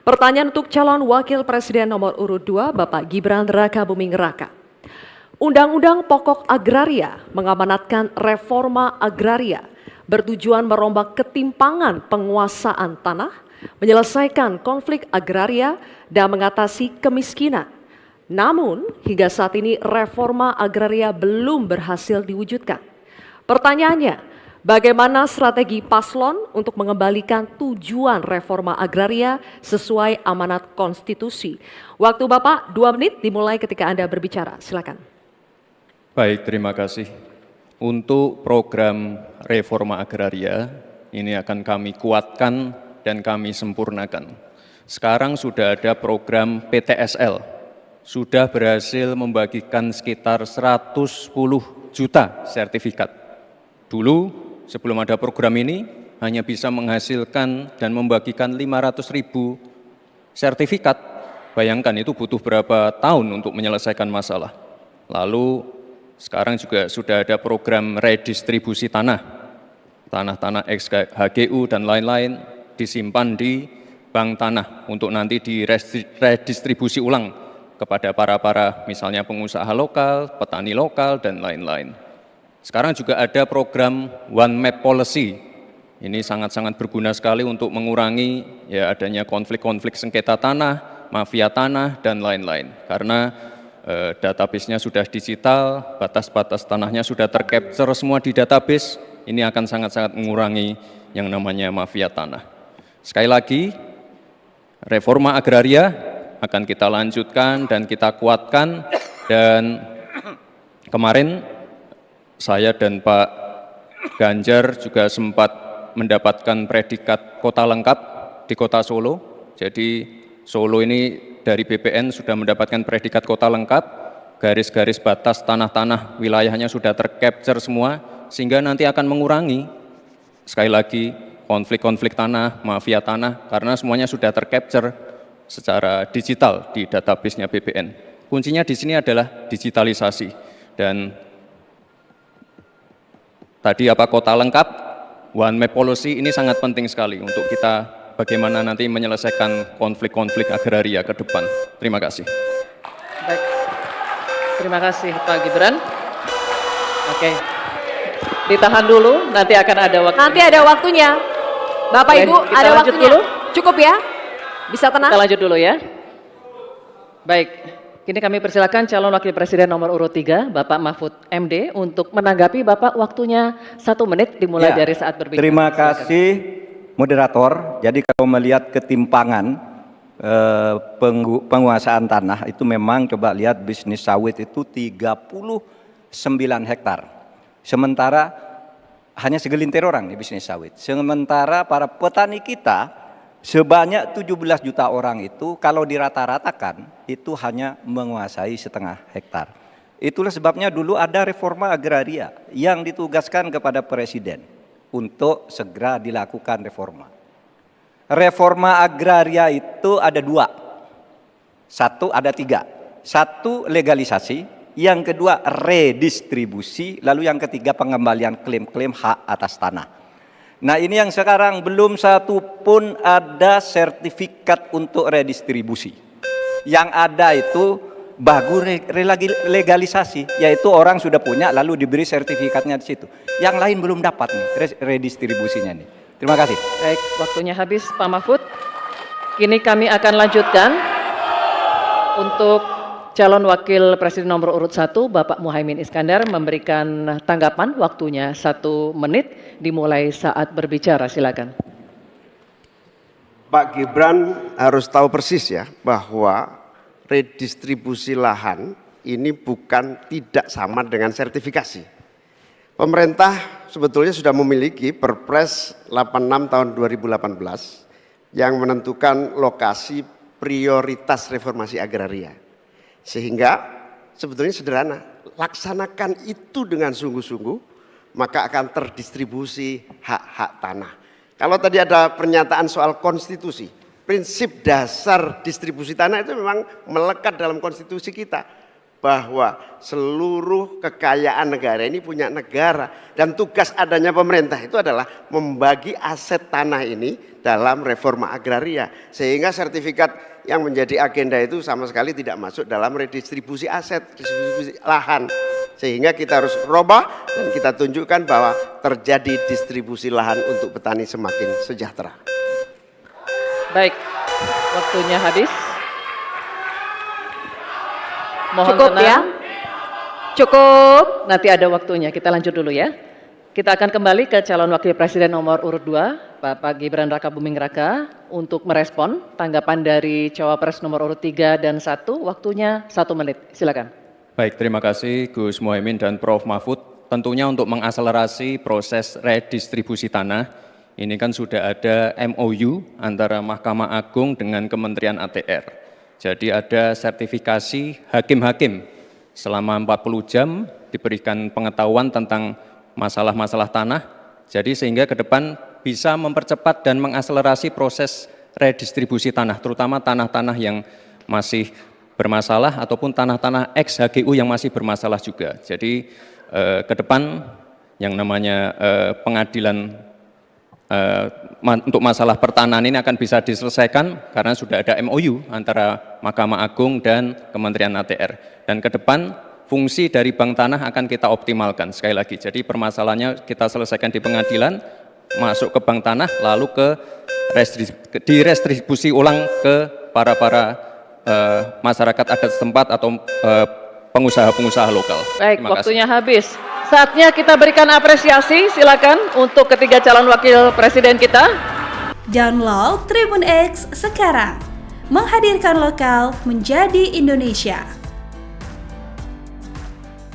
Pertanyaan untuk calon wakil presiden nomor urut 2, Bapak Gibran Rakabuming Raka. Undang-Undang Pokok Agraria mengamanatkan reforma agraria bertujuan merombak ketimpangan penguasaan tanah, menyelesaikan konflik agraria, dan mengatasi kemiskinan. Namun, hingga saat ini reforma agraria belum berhasil diwujudkan. Pertanyaannya, bagaimana strategi paslon untuk mengembalikan tujuan reforma agraria sesuai amanat konstitusi? Waktu Bapak 2 menit dimulai ketika Anda berbicara. Silakan. Baik, terima kasih. Untuk program reforma agraria, ini akan kami kuatkan dan kami sempurnakan. Sekarang sudah ada program PTSL, sudah berhasil membagikan sekitar 110 juta sertifikat. Dulu, sebelum ada program ini, hanya bisa menghasilkan dan membagikan 500.000 sertifikat. Bayangkan itu butuh berapa tahun untuk menyelesaikan masalah. Lalu, sekarang juga sudah ada program redistribusi tanah. Tanah-tanah ex-HGU dan lain-lain disimpan di bank tanah untuk nanti diredistribusi ulang kepada para misalnya pengusaha lokal, petani lokal, dan lain-lain. Sekarang juga ada program One Map Policy. Ini sangat-sangat berguna sekali untuk mengurangi adanya konflik-konflik sengketa tanah, mafia tanah, dan lain-lain. Karena database-nya sudah digital, batas-batas tanahnya sudah tercapture semua di database, ini akan sangat-sangat mengurangi yang namanya mafia tanah. Sekali lagi, reforma agraria akan kita lanjutkan dan kita kuatkan, dan kemarin saya dan Pak Ganjar juga sempat mendapatkan predikat kota lengkap di kota Solo. Jadi Solo ini dari BPN sudah mendapatkan predikat kota lengkap, garis-garis batas tanah-tanah wilayahnya sudah tercapture semua, sehingga nanti akan mengurangi, sekali lagi, konflik-konflik tanah, mafia tanah, karena semuanya sudah tercapture secara digital di database-nya BPN. Kuncinya di sini adalah digitalisasi, dan tadi kota lengkap, One Map Policy ini sangat penting sekali untuk kita bagaimana nanti menyelesaikan konflik-konflik agraria ke depan. Terima kasih. Baik. Terima kasih Pak Gibran. Oke. Ditahan dulu, nanti akan ada waktunya. Nanti ada waktunya. Bapak Oke, Ibu, ada lanjut waktunya. dulu. Cukup ya? Bisa tenang? Kita lanjut dulu ya. Baik. Kini kami persilakan calon wakil presiden nomor urut 3, Bapak Mahfud MD, untuk menanggapi. Bapak, waktunya 1 menit dimulai dari saat berbicara. Terima kasih moderator. Jadi kalau melihat ketimpangan penguasaan tanah itu memang coba lihat bisnis sawit itu 39 hektar. Sementara hanya segelintir orang di bisnis sawit. Sementara para petani kita sebanyak 17 juta orang itu kalau dirata-ratakan itu hanya menguasai setengah hektar. Itulah sebabnya dulu ada reforma agraria yang ditugaskan kepada presiden untuk segera dilakukan reforma. Reforma agraria itu ada 2. Ada 3. 1 legalisasi, yang kedua redistribusi, lalu yang ketiga pengembalian klaim-klaim hak atas tanah. Nah, ini yang sekarang belum satu pun ada sertifikat untuk redistribusi. Yang ada itu bagus legalisasi, yaitu orang sudah punya lalu diberi sertifikatnya di situ. Yang lain belum dapat nih redistribusinya nih. Terima kasih. Baik, waktunya habis Pak Mahfud. Kini kami akan lanjutkan untuk calon wakil presiden nomor urut 1, Bapak Muhaimin Iskandar, memberikan tanggapan. Waktunya 1 menit dimulai saat berbicara. Silakan. Pak Gibran harus tahu persis ya bahwa redistribusi lahan ini tidak sama dengan sertifikasi. Pemerintah sebetulnya sudah memiliki Perpres 86 tahun 2018 yang menentukan lokasi prioritas reformasi agraria. Sehingga sebetulnya sederhana, laksanakan itu dengan sungguh-sungguh, maka akan terdistribusi hak-hak tanah. Kalau tadi ada pernyataan soal konstitusi, prinsip dasar distribusi tanah itu memang melekat dalam konstitusi kita. bahwa seluruh kekayaan negara ini punya negara, dan tugas adanya pemerintah itu adalah membagi aset tanah ini dalam reforma agraria, sehingga sertifikat yang menjadi agenda itu sama sekali tidak masuk dalam redistribusi aset, distribusi lahan, sehingga kita harus robah dan kita tunjukkan bahwa terjadi distribusi lahan untuk petani semakin sejahtera. Baik, waktunya habis. Mohon Cukup tenang. ya. Cukup. Nanti ada waktunya, kita lanjut dulu ya. Kita akan kembali ke calon wakil presiden nomor urut 2, Bapak Gibran Rakabuming Raka, untuk merespon tanggapan dari cawapres nomor urut 3 dan 1, waktunya 1 menit. Silakan. Baik, terima kasih Gus Muhaimin dan Prof. Mahfud. Tentunya untuk mengakselerasi proses redistribusi tanah, ini kan sudah ada MOU antara Mahkamah Agung dengan Kementerian ATR. Jadi ada sertifikasi hakim-hakim selama 40 jam diberikan pengetahuan tentang masalah-masalah tanah. Jadi sehingga ke depan bisa mempercepat dan mengakselerasi proses redistribusi tanah, terutama tanah-tanah yang masih bermasalah ataupun tanah-tanah ex-HGU yang masih bermasalah juga. Jadi ke depan yang namanya pengadilan untuk masalah pertanahan ini akan bisa diselesaikan karena sudah ada MOU antara Mahkamah Agung dan Kementerian ATR. Dan ke depan fungsi dari bank tanah akan kita optimalkan sekali lagi. Jadi permasalahannya kita selesaikan di pengadilan, masuk ke bank tanah, lalu direstribusi ulang ke para masyarakat adat setempat atau pengusaha-pengusaha lokal. Baik, Terima waktunya kasih. habis. Saatnya kita berikan apresiasi, silakan untuk ketiga calon wakil presiden kita. Download Tribun X sekarang. Menghadirkan lokal menjadi Indonesia.